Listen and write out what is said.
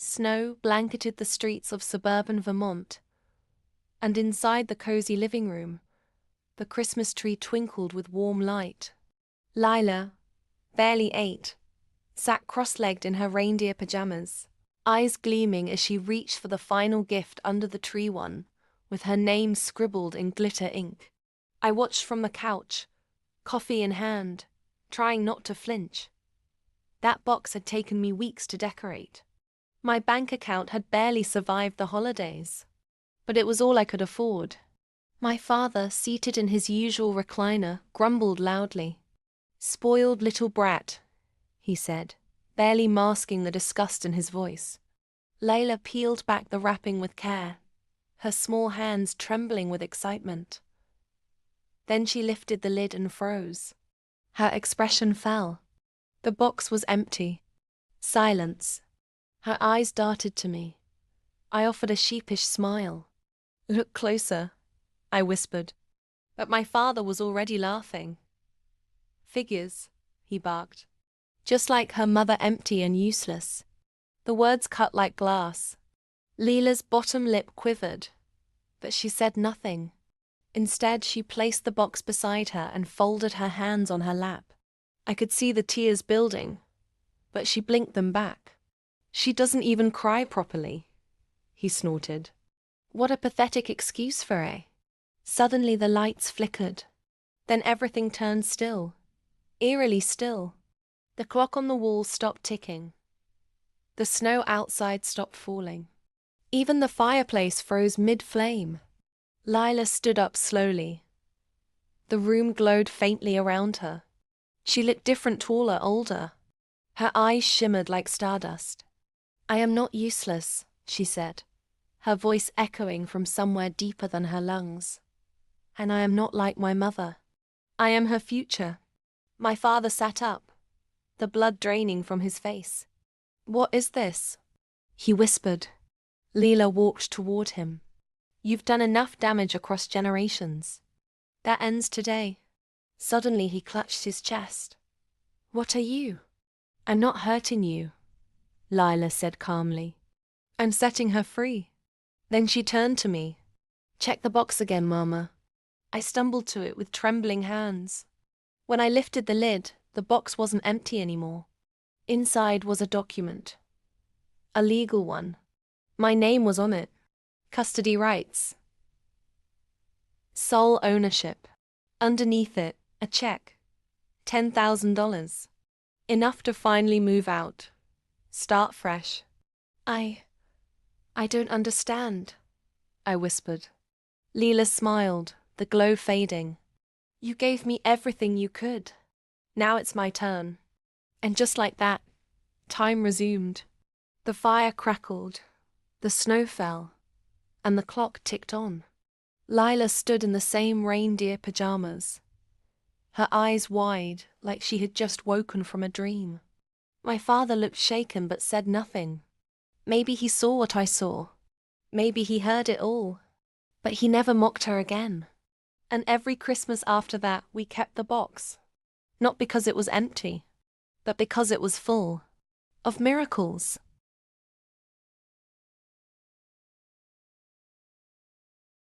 Snow blanketed the streets of suburban Vermont, and inside the cozy living room, the Christmas tree twinkled with warm light. Lila, barely 8, sat cross-legged in her reindeer pajamas, eyes gleaming as she reached for the final gift under the tree one, with her name scribbled in glitter ink. I watched from the couch, coffee in hand, trying not to flinch. That box had taken me weeks to decorate. My bank account had barely survived the holidays, but it was all I could afford. My father, seated in his usual recliner, grumbled loudly. "Spoiled little brat," he said, barely masking the disgust in his voice. Layla peeled back the wrapping with care, her small hands trembling with excitement. Then she lifted the lid and froze. Her expression fell. The box was empty. Silence. Her eyes darted to me. I offered a sheepish smile. "Look closer," I whispered. But my father was already laughing. "Figures," he barked. "Just like her mother, empty and useless." The words cut like glass. Leela's bottom lip quivered, but she said nothing. Instead, she placed the box beside her and folded her hands on her lap. I could see the tears building, but she blinked them back. "She doesn't even cry properly," he snorted. What a pathetic excuse for a. Suddenly the lights flickered. Then everything turned still. Eerily still. The clock on the wall stopped ticking. The snow outside stopped falling. Even the fireplace froze mid-flame. Lila stood up slowly. The room glowed faintly around her. She looked different, taller, older. Her eyes shimmered like stardust. "I am not useless," she said, her voice echoing from somewhere deeper than her lungs. "And I am not like my mother. I am her future." My father sat up, the blood draining from his face. "What is this?" he whispered. Leela walked toward him. "You've done enough damage across generations. That ends today." Suddenly he clutched his chest. "What are you?" "I'm not hurting you," Lila said calmly. "I'm setting her free." Then she turned to me. "Check the box again, Mama." I stumbled to it with trembling hands. When I lifted the lid, the box wasn't empty anymore. Inside was a document. A legal one. My name was on it. Custody rights. Sole ownership. Underneath it, a check. $10,000. Enough to finally move out. Start fresh. I don't understand," I whispered. Leela smiled, the glow fading. "You gave me everything you could. Now it's my turn." And just like that, time resumed. The fire crackled, the snow fell, and the clock ticked on. Lila stood in the same reindeer pajamas, her eyes wide like she had just woken from a dream. My father looked shaken but said nothing. Maybe he saw what I saw. Maybe he heard it all. But he never mocked her again. And every Christmas after that, we kept the box. Not because it was empty, but because it was full of miracles.